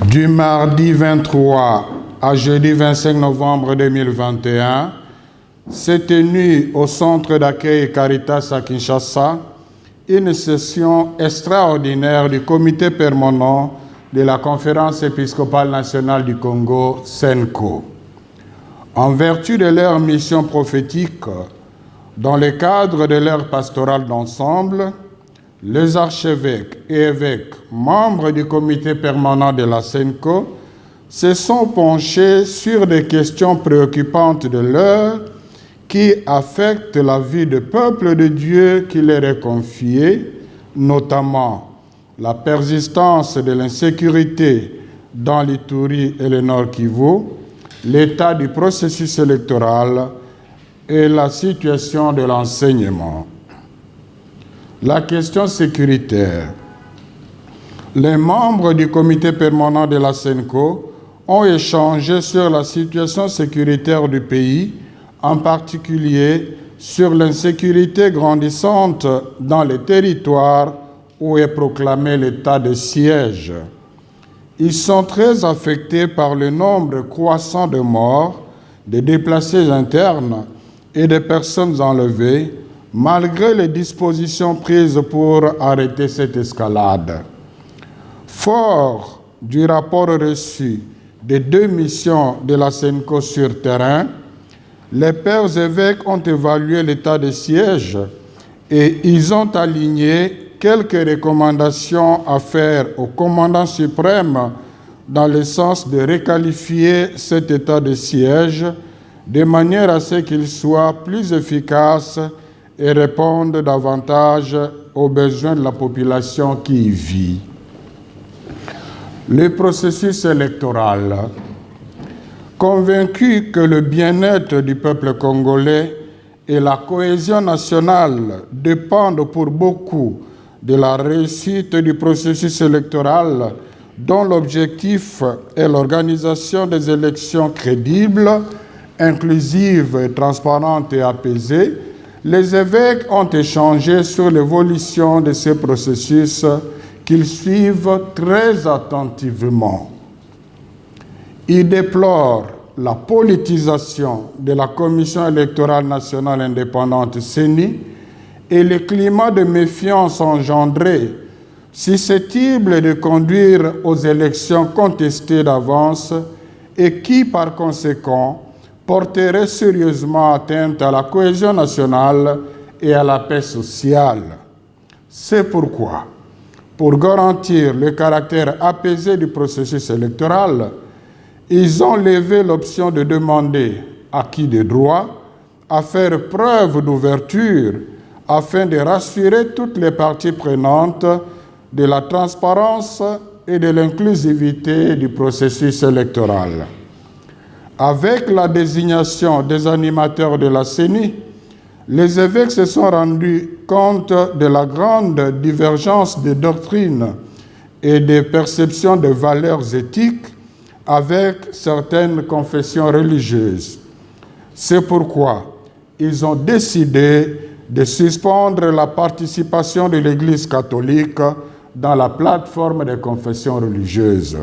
Du mardi 23 à jeudi 25 novembre 2021, s'est tenue au centre d'accueil Caritas à Kinshasa une session extraordinaire du comité permanent de la Conférence épiscopale nationale du Congo, CENCO. En vertu de leur mission prophétique, dans le cadre de leur pastorale d'ensemble, les archevêques et évêques, membres du comité permanent de la CENCO, se sont penchés sur des questions préoccupantes de l'heure qui affectent la vie du peuple de Dieu qui leur est confié, notamment la persistance de l'insécurité dans l'Ituri et le Nord Kivu, l'état du processus électoral et la situation de l'enseignement. La question sécuritaire. Les membres du comité permanent de la CENCO ont échangé sur la situation sécuritaire du pays, en particulier sur l'insécurité grandissante dans les territoires où est proclamé l'état de siège. Ils sont très affectés par le nombre croissant de morts, de déplacés internes et de personnes enlevées, malgré les dispositions prises pour arrêter cette escalade. Fort du rapport reçu des 2 missions de la CENCO sur terrain, les pères évêques ont évalué l'état de siège et ils ont aligné quelques recommandations à faire au commandant suprême dans le sens de requalifier cet état de siège de manière à ce qu'il soit plus efficace et réponde davantage aux besoins de la population qui y vit. Le processus électoral. Convaincu que le bien-être du peuple congolais et la cohésion nationale dépendent pour beaucoup de la réussite du processus électoral dont l'objectif est l'organisation des élections crédibles, inclusives, transparentes et apaisées, les évêques ont échangé sur l'évolution de ce processus qu'ils suivent très attentivement. Ils déplorent la politisation de la Commission électorale nationale indépendante CENI et le climat de méfiance engendré, susceptible de conduire aux élections contestées d'avance et qui, par conséquent, porterait sérieusement atteinte à la cohésion nationale et à la paix sociale. C'est pourquoi, pour garantir le caractère apaisé du processus électoral, ils ont levé l'option de demander à qui de droit à faire preuve d'ouverture afin de rassurer toutes les parties prenantes de la transparence et de l'inclusivité du processus électoral. Avec la désignation des animateurs de la CENI, les évêques se sont rendus compte de la grande divergence des doctrines et des perceptions de valeurs éthiques avec certaines confessions religieuses. C'est pourquoi ils ont décidé de suspendre la participation de l'Église catholique dans la plateforme des confessions religieuses.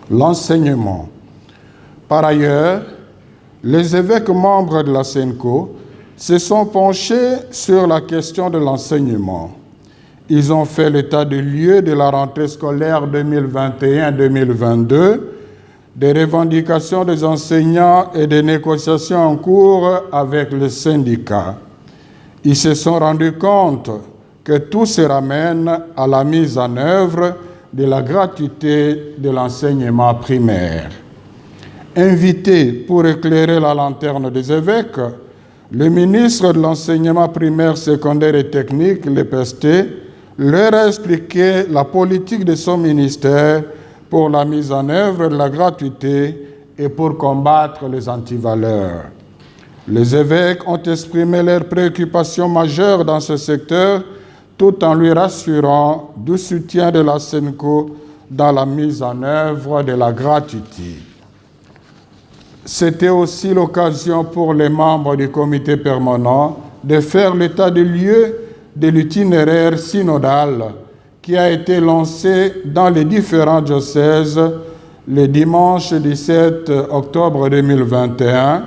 L'enseignement. Par ailleurs, les évêques membres de la CENCO se sont penchés sur la question de l'enseignement. Ils ont fait l'état des lieux de la rentrée scolaire 2021-2022, des revendications des enseignants et des négociations en cours avec les syndicats. Ils se sont rendus compte que tout se ramène à la mise en œuvre de la gratuité de l'enseignement primaire. Invité pour éclairer la lanterne des évêques, le ministre de l'Enseignement primaire, secondaire et technique, le PST, leur a expliqué la politique de son ministère pour la mise en œuvre de la gratuité et pour combattre les antivaleurs. Les évêques ont exprimé leurs préoccupations majeures dans ce secteur tout en lui rassurant du soutien de la CENCO dans la mise en œuvre de la gratuité. C'était aussi l'occasion pour les membres du comité permanent de faire l'état des lieux de l'itinéraire synodal qui a été lancé dans les différents diocèses le dimanche 17 octobre 2021,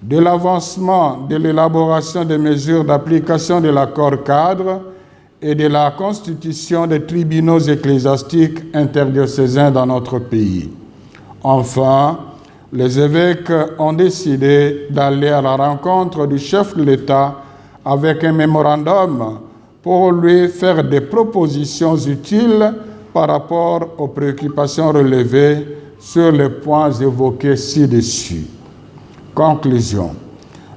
de l'avancement de l'élaboration des mesures d'application de l'accord cadre et de la constitution des tribunaux ecclésiastiques interdiocésains dans notre pays. Enfin, les évêques ont décidé d'aller à la rencontre du chef de l'État avec un mémorandum pour lui faire des propositions utiles par rapport aux préoccupations relevées sur les points évoqués ci-dessus. Conclusion.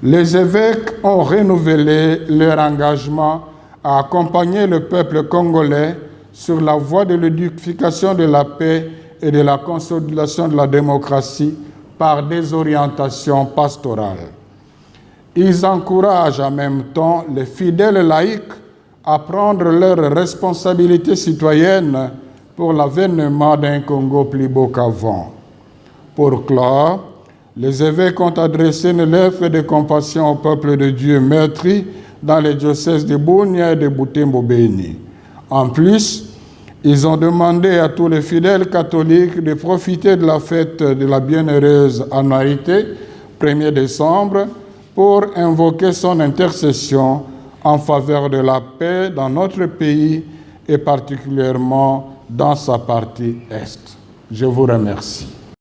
Les évêques ont renouvelé leur engagement à accompagner le peuple congolais sur la voie de l'édification de la paix et de la consolidation de la démocratie par des orientations pastorales. Ils encouragent en même temps les fidèles laïcs à prendre leurs responsabilités citoyennes pour l'avènement d'un Congo plus beau qu'avant. Pour clore, les évêques ont adressé une lettre de compassion au peuple de Dieu meurtri dans les diocèses de Bunia et de Butembo-Beni. En plus, ils ont demandé à tous les fidèles catholiques de profiter de la fête de la bienheureuse Annualité, 1er décembre, pour invoquer son intercession en faveur de la paix dans notre pays et particulièrement dans sa partie Est. Je vous remercie.